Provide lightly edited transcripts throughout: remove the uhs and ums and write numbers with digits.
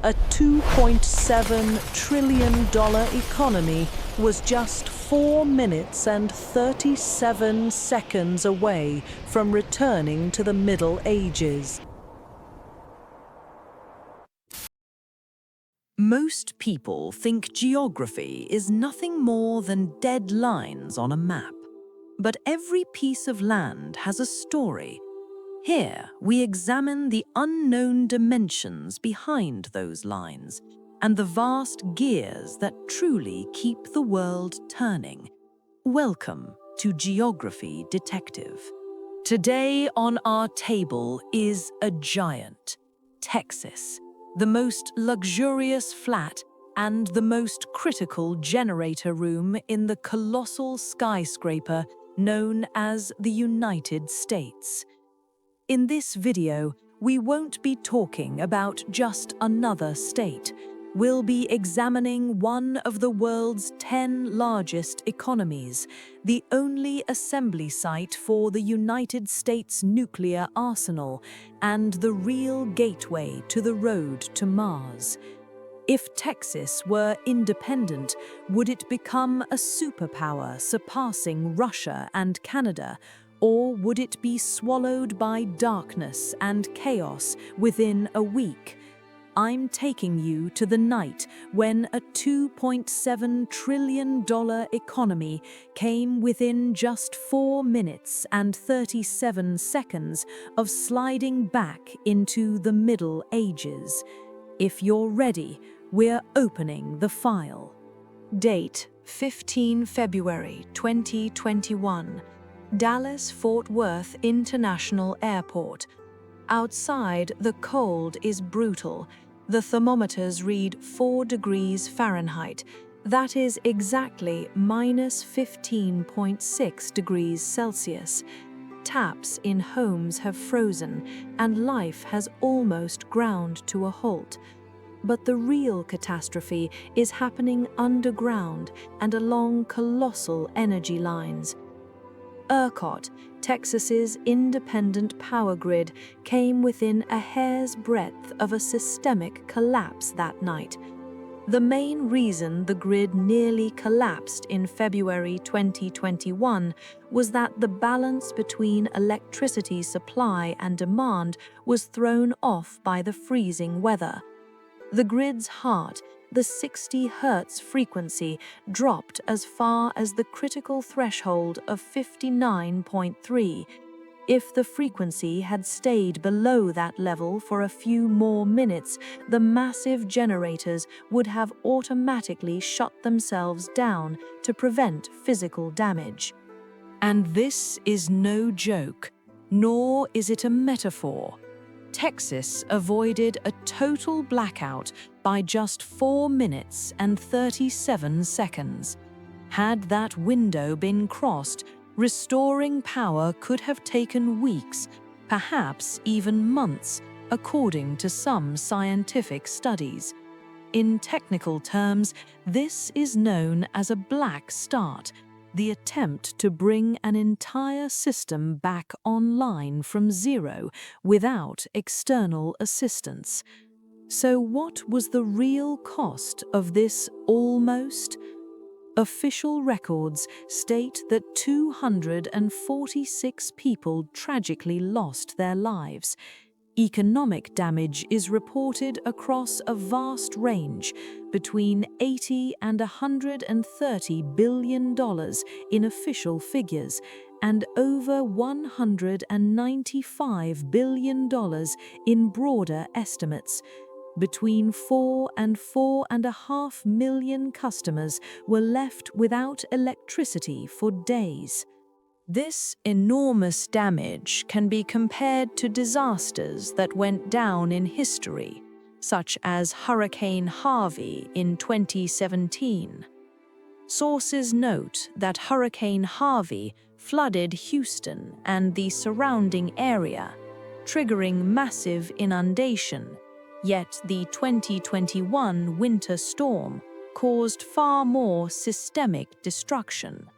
A $2.7 trillion economy was just 4 minutes and 37 seconds away from returning to the Middle Ages. Most people think geography is nothing more than dead lines on a map. But every piece of land has a story. Here, we examine the unknown dimensions behind those lines and the vast gears that truly keep the world turning. Welcome to Geography Detective. Today on our table is a giant, Texas, the most luxurious flat and the most critical generator room in the colossal skyscraper known as the United States. In this video, we won't be talking about just another state. We'll be examining one of the world's 10 largest economies, the only assembly site for the United States nuclear arsenal, and the real gateway to the road to Mars. If Texas were independent, would it become a superpower surpassing Russia and Canada? Or would it be swallowed by darkness and chaos within a week? I'm taking you to the night when a $2.7 trillion economy came within just 4 minutes and 37 seconds of sliding back into the Middle Ages. If you're ready, we're opening the file. Date: 15 February 2021. Dallas-Fort Worth International Airport. Outside, the cold is brutal. The thermometers read 4 degrees Fahrenheit. That is exactly minus 15.6 degrees Celsius. Taps in homes have frozen, and life has almost ground to a halt. But the real catastrophe is happening underground and along colossal energy lines. ERCOT, Texas's independent power grid, came within a hair's breadth of a systemic collapse that night. The main reason the grid nearly collapsed in February 2021 was that the balance between electricity supply and demand was thrown off by the freezing weather. The grid's heart, the 60 Hz frequency, dropped as far as the critical threshold of 59.3. If the frequency had stayed below that level for a few more minutes, the massive generators would have automatically shut themselves down to prevent physical damage. And this is no joke, nor is it a metaphor. Texas avoided a total blackout by just 4 minutes and 37 seconds. Had that window been crossed, restoring power could have taken weeks, perhaps even months, according to some scientific studies. In technical terms, this is known as a black start, the attempt to bring an entire system back online from zero without external assistance. So what was the real cost of this almost? Official records state that 246 people tragically lost their lives. Economic damage is reported across a vast range, between $80 and $130 billion in official figures, and over $195 billion in broader estimates. Between 4 and 4.5 million customers were left without electricity for days. This enormous damage can be compared to disasters that went down in history, such as Hurricane Harvey in 2017. Sources note that Hurricane Harvey flooded Houston and the surrounding area, triggering massive inundation, yet the 2021 winter storm caused far more systemic destruction.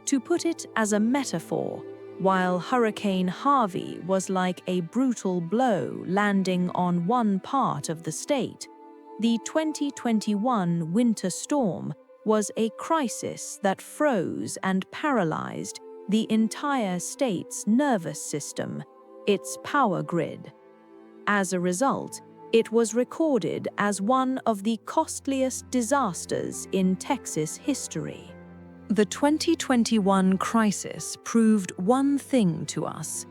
To put it as a metaphor, While Hurricane Harvey was like a brutal blow landing on one part of the state, the 2021 winter storm was a crisis that froze and paralyzed the entire state's nervous system, its power grid. As a result, it was recorded as one of the costliest disasters in Texas history. The 2021 crisis proved one thing to us.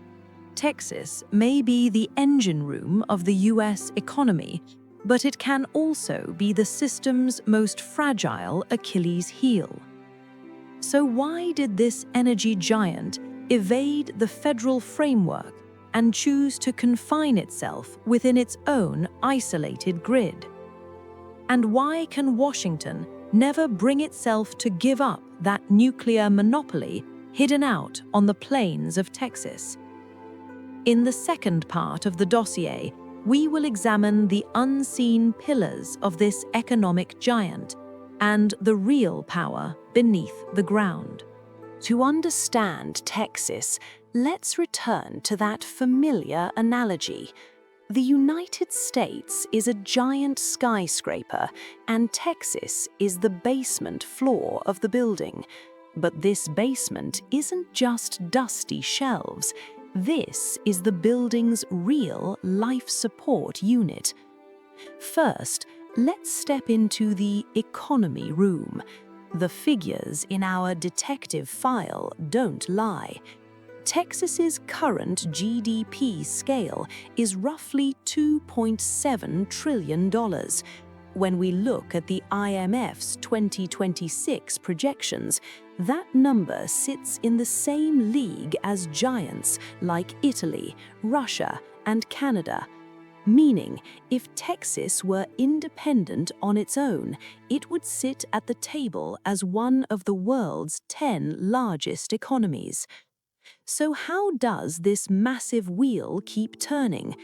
Texas may be the engine room of the US economy, but it can also be the system's most fragile Achilles heel. So why did this energy giant evade the federal framework and choose to confine itself within its own isolated grid? And why can Washington never bring itself to give up that nuclear monopoly hidden out on the plains of Texas? In the second part of the dossier, we will examine the unseen pillars of this economic giant and the real power beneath the ground. To understand Texas, let's return to that familiar analogy. The United States is a giant skyscraper, and Texas is the basement floor of the building. But this basement isn't just dusty shelves. This is the building's real life support unit. First, let's step into the economy room. The figures in our detective file don't lie. Texas's current GDP scale is roughly $2.7 trillion. When we look at the IMF's 2026 projections, that number sits in the same league as giants like Italy, Russia, and Canada. Meaning, if Texas were independent on its own, it would sit at the table as one of the world's 10 largest economies. So how does this massive wheel keep turning?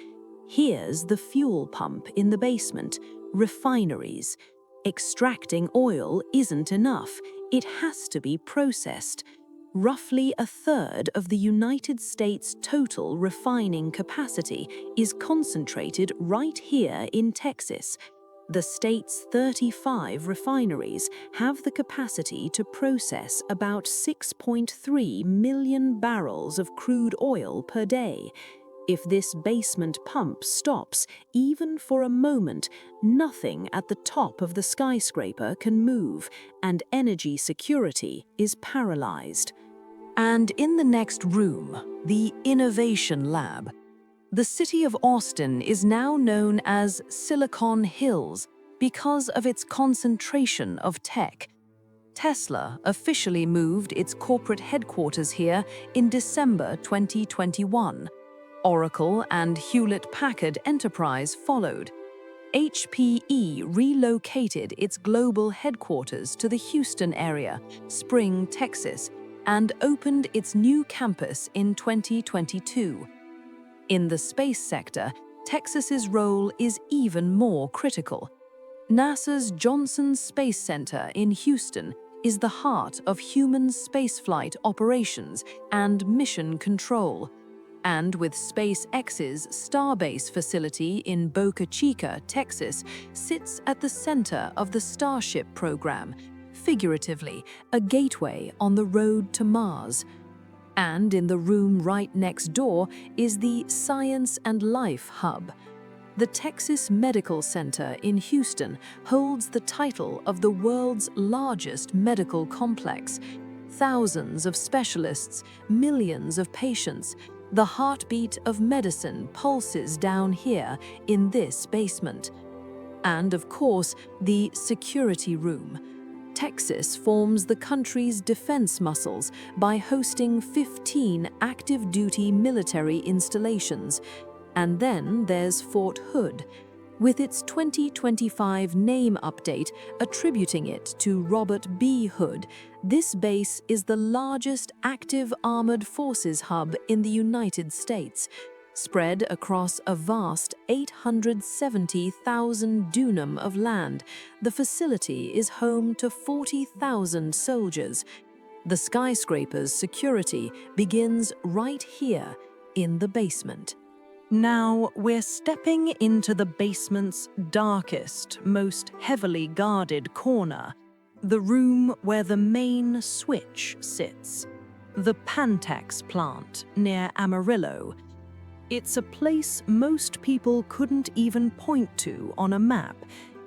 Here's the fuel pump in the basement: refineries. Extracting oil isn't enough. It has to be processed. Roughly a third of the United States' total refining capacity is concentrated right here in Texas. The state's 35 refineries have the capacity to process about 6.3 million barrels of crude oil per day. If this basement pump stops, even for a moment, nothing at the top of the skyscraper can move, and energy security is paralyzed. And in the next room, the Innovation Lab. The city of Austin is now known as Silicon Hills because of its concentration of tech. Tesla officially moved its corporate headquarters here in December 2021. Oracle and Hewlett-Packard Enterprise followed. HPE relocated its global headquarters to the Houston area, Spring, Texas, and opened its new campus in 2022. In the space sector, Texas's role is even more critical. NASA's Johnson Space Center in Houston is the heart of human spaceflight operations and mission control. And with SpaceX's Starbase facility in Boca Chica, Texas, sits at the center of the Starship program, figuratively, a gateway on the road to Mars. And in the room right next door is the Science and Life Hub. The Texas Medical Center in Houston holds the title of the world's largest medical complex. Thousands of specialists, millions of patients. The heartbeat of medicine pulses down here in this basement. And of course, the security room. Texas forms the country's defense muscles by hosting 15 active-duty military installations. And then there's Fort Hood, with its 2025 name update attributing it to Robert B. Hood. This base is the largest active armored forces hub in the United States. Spread across a vast 870,000 dunum of land, the facility is home to 40,000 soldiers. The skyscraper's security begins right here in the basement. Now we're stepping into the basement's darkest, most heavily guarded corner, the room where the main switch sits, the Pantax plant near Amarillo. It's a place most people couldn't even point to on a map,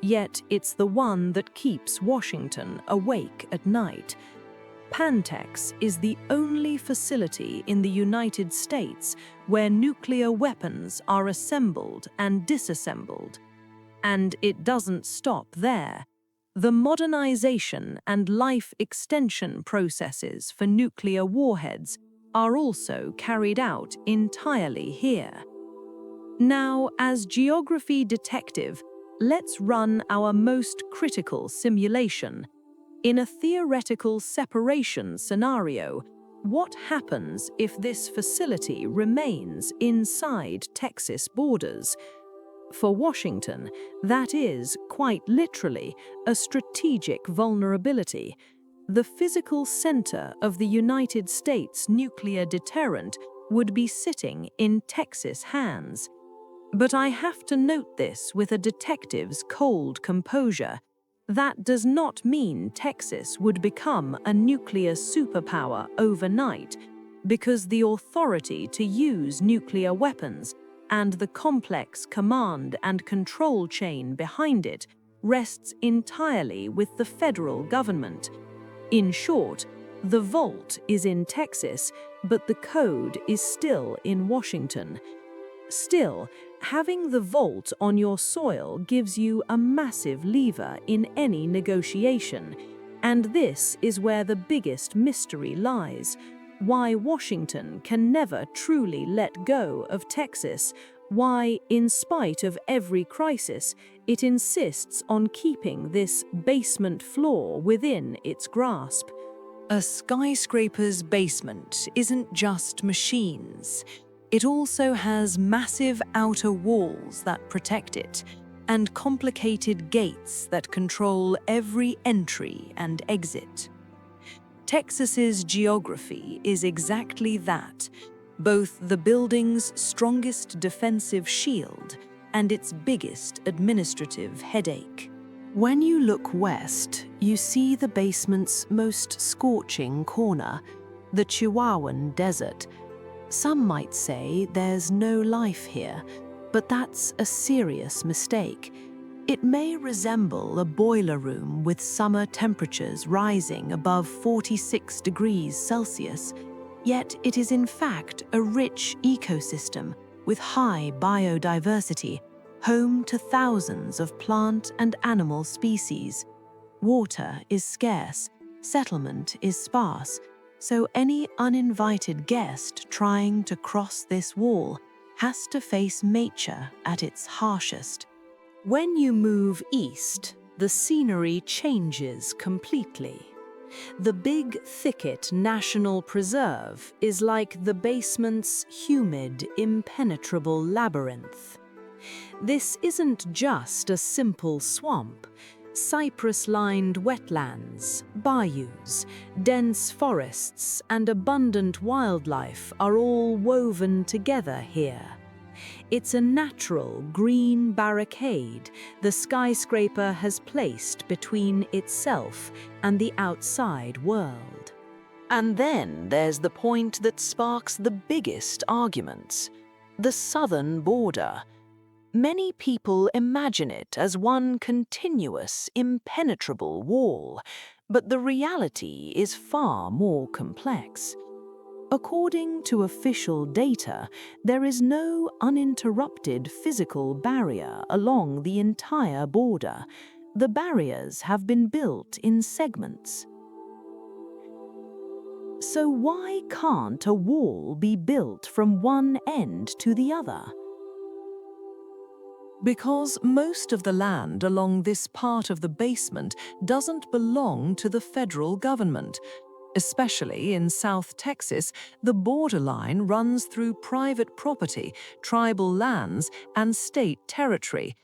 yet it's the one that keeps Washington awake at night. Pantax is the only facility in the United States where nuclear weapons are assembled and disassembled. And it doesn't stop there. The modernization and life extension processes for nuclear warheads are also carried out entirely here. Now, as geography detective, let's run our most critical simulation. In a theoretical separation scenario, what happens if this facility remains inside Texas borders? For Washington, that is, quite literally, a strategic vulnerability. The physical center of the United States nuclear deterrent would be sitting in Texas hands. But I have to note this with a detective's cold composure. That does not mean Texas would become a nuclear superpower overnight, because the authority to use nuclear weapons and the complex command and control chain behind it rests entirely with the federal government. In short, the vault is in Texas, but the code is still in Washington. Still, having the vault on your soil gives you a massive lever in any negotiation, and this is where the biggest mystery lies. Why Washington can never truly let go of Texas, why, in spite of every crisis, it insists on keeping this basement floor within its grasp. A skyscraper's basement isn't just machines. It also has massive outer walls that protect it, and complicated gates that control every entry and exit. Texas's geography is exactly that, both the building's strongest defensive shield and its biggest administrative headache. When you look west, you see the basement's most scorching corner, the Chihuahuan Desert. Some might say there's no life here, but that's a serious mistake. It may resemble a boiler room with summer temperatures rising above 46 degrees Celsius, yet it is in fact a rich ecosystem with high biodiversity, home to thousands of plant and animal species. Water is scarce, settlement is sparse, so any uninvited guest trying to cross this wall has to face nature at its harshest. When you move east, the scenery changes completely. The Big Thicket National Preserve is like the basement's humid, impenetrable labyrinth. This isn't just a simple swamp. Cypress-lined wetlands, bayous, dense forests, and abundant wildlife are all woven together here. It's a natural green barricade the skyscraper has placed between itself and the outside world. And then there's the point that sparks the biggest arguments: the southern border. Many people imagine it as one continuous, impenetrable wall, but the reality is far more complex. According to official data, there is no uninterrupted physical barrier along the entire border. The barriers have been built in segments. So why can't a wall be built from one end to the other? Because most of the land along this part of the basement doesn't belong to the federal government. Especially in South Texas, the borderline runs through private property, tribal lands, and state territory.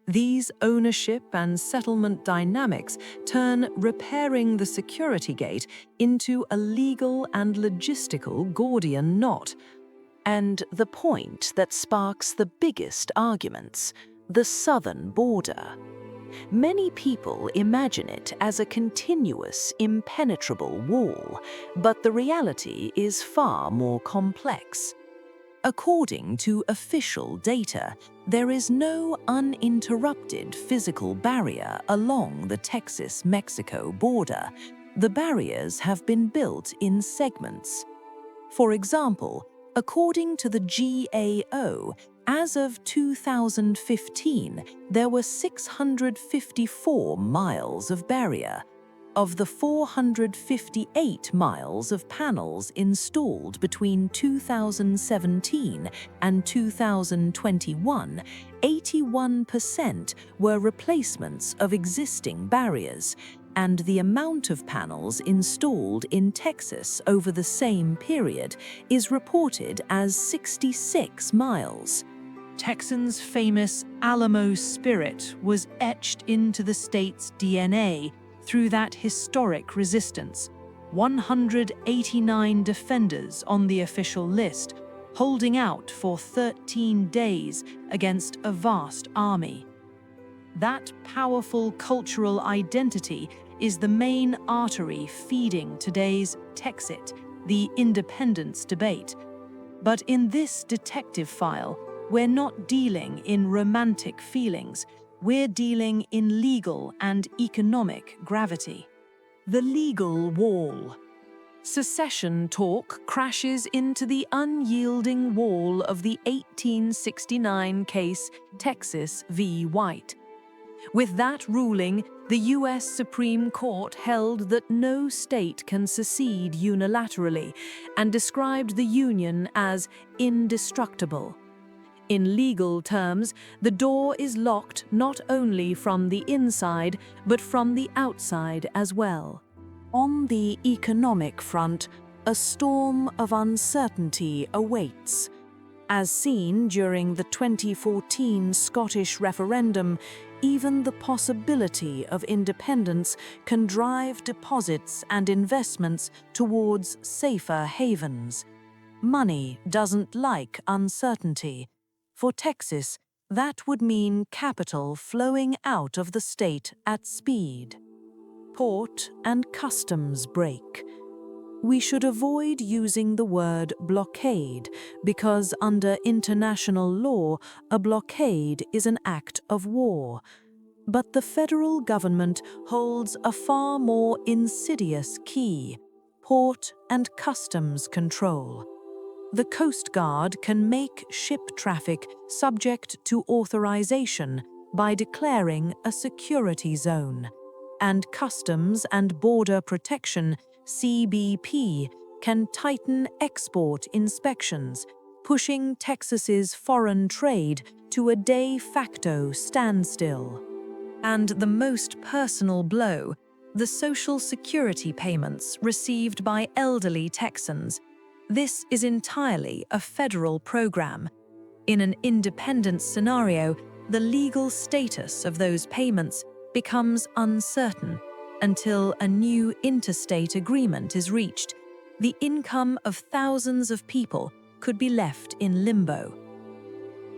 These ownership and settlement dynamics turn repairing the security gate into a legal and logistical Gordian knot. And the point that sparks the biggest arguments, the southern border. Many people imagine it as a continuous, impenetrable wall, but the reality is far more complex. According to official data, there is no uninterrupted physical barrier along the Texas-Mexico border. The barriers have been built in segments. For example, according to the GAO, as of 2015, there were 654 miles of barrier. Of the 458 miles of panels installed between 2017 and 2021, 81% were replacements of existing barriers, and the amount of panels installed in Texas over the same period is reported as 66 miles. Texans' famous Alamo spirit was etched into the state's DNA through that historic resistance. 189 defenders on the official list, holding out for 13 days against a vast army. That powerful cultural identity is the main artery feeding today's Texit, the independence debate. But in this detective file, we're not dealing in romantic feelings. We're dealing in legal and economic gravity. The legal wall. Secession talk crashes into the unyielding wall of the 1869 case Texas v. White. With that ruling, the U.S. Supreme Court held that no state can secede unilaterally and described the Union as indestructible. In legal terms, the door is locked not only from the inside, but from the outside as well. On the economic front, a storm of uncertainty awaits. As seen during the 2014 Scottish referendum, even the possibility of independence can drive deposits and investments towards safer havens. Money doesn't like uncertainty. For Texas, that would mean capital flowing out of the state at speed. Port and customs break. We should avoid using the word blockade because under international law, a blockade is an act of war. But the federal government holds a far more insidious key: port and customs control. The Coast Guard can make ship traffic subject to authorization by declaring a security zone, and Customs and Border Protection (CBP) can tighten export inspections, pushing Texas's foreign trade to a de facto standstill. And the most personal blow, the Social Security payments received by elderly Texans. This is entirely a federal program. In an independent scenario, the legal status of those payments becomes uncertain until a new interstate agreement is reached. The income of thousands of people could be left in limbo.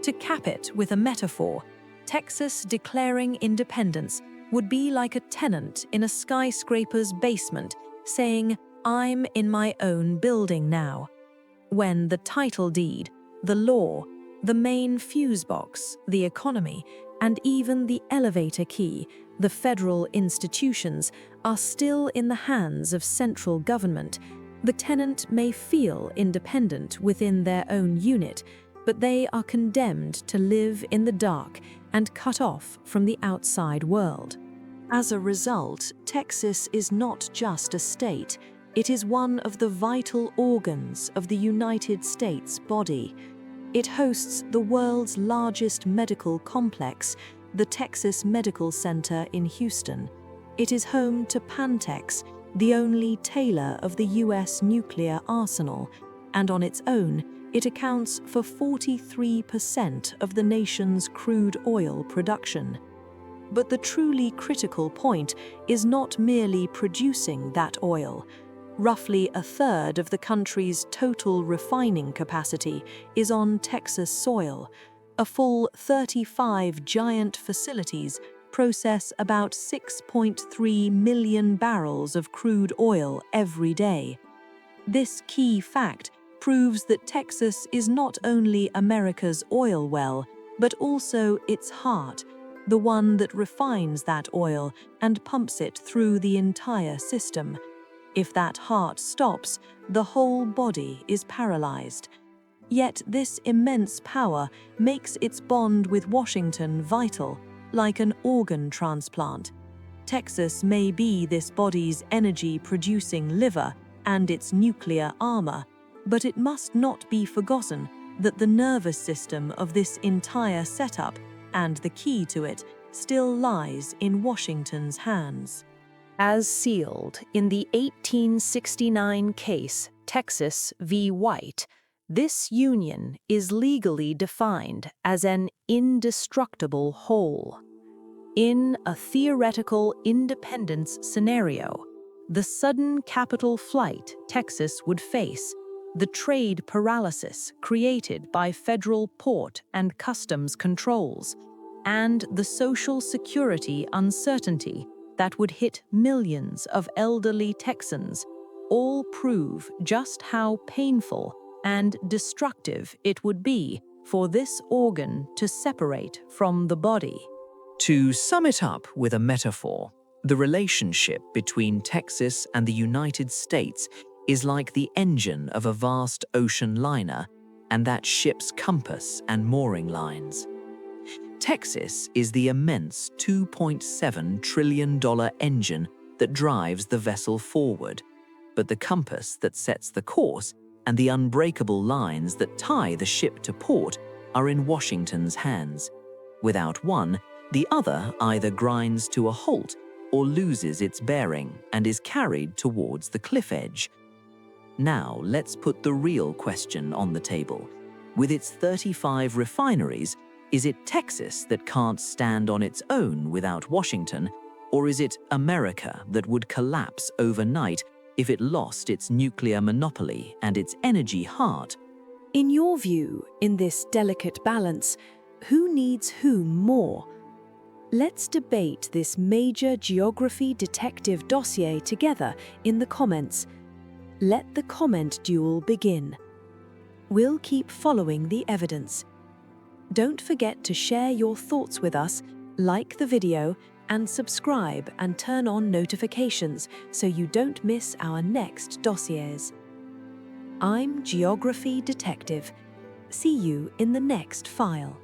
To cap it with a metaphor, Texas declaring independence would be like a tenant in a skyscraper's basement saying, "I'm in my own building now," when the title deed, the law, the main fuse box, the economy, and even the elevator key, the federal institutions, are still in the hands of central government. The tenant may feel independent within their own unit, but they are condemned to live in the dark and cut off from the outside world. As a result, Texas is not just a state, it is one of the vital organs of the United States body. It hosts the world's largest medical complex, the Texas Medical Center in Houston. It is home to Pantex, the only tailor of the U.S. nuclear arsenal, and on its own, It accounts for 43% of the nation's crude oil production. But the truly critical point is not merely producing that oil. Roughly a third of the country's total refining capacity is on Texas soil. A full 35 giant facilities process about 6.3 million barrels of crude oil every day. This key fact proves that Texas is not only America's oil well, but also its heart, the one that refines that oil and pumps it through the entire system. If that heart stops, the whole body is paralyzed. Yet this immense power makes its bond with Washington vital, like an organ transplant. Texas may be this body's energy-producing liver and its nuclear armor, but it must not be forgotten that the nervous system of this entire setup, and the key to it, still lies in Washington's hands. As sealed in the 1869 case Texas v. White, this union is legally defined as an indestructible whole. In a theoretical independence scenario, the sudden capital flight Texas would face, the trade paralysis created by federal port and customs controls, and the social security uncertainty that would hit millions of elderly Texans, all prove just how painful and destructive it would be for this organ to separate from the body. To sum it up with a metaphor, the relationship between Texas and the United States is like the engine of a vast ocean liner and that ship's compass and mooring lines. Texas is the immense $2.7 trillion engine that drives the vessel forward, but the compass that sets the course and the unbreakable lines that tie the ship to port are in Washington's hands. Without one, the other either grinds to a halt or loses its bearing and is carried towards the cliff edge. Now let's put the real question on the table. With its 35 refineries, is it Texas that can't stand on its own without Washington, or is it America that would collapse overnight if it lost its nuclear monopoly and its energy heart? In your view, in this delicate balance, who needs whom more? Let's debate this major geography detective dossier together in the comments. Let the comment duel begin. We'll keep following the evidence. Don't forget to share your thoughts with us, like the video, and subscribe and turn on notifications so you don't miss our next dossiers. I'm Geography Detective. See you in the next file.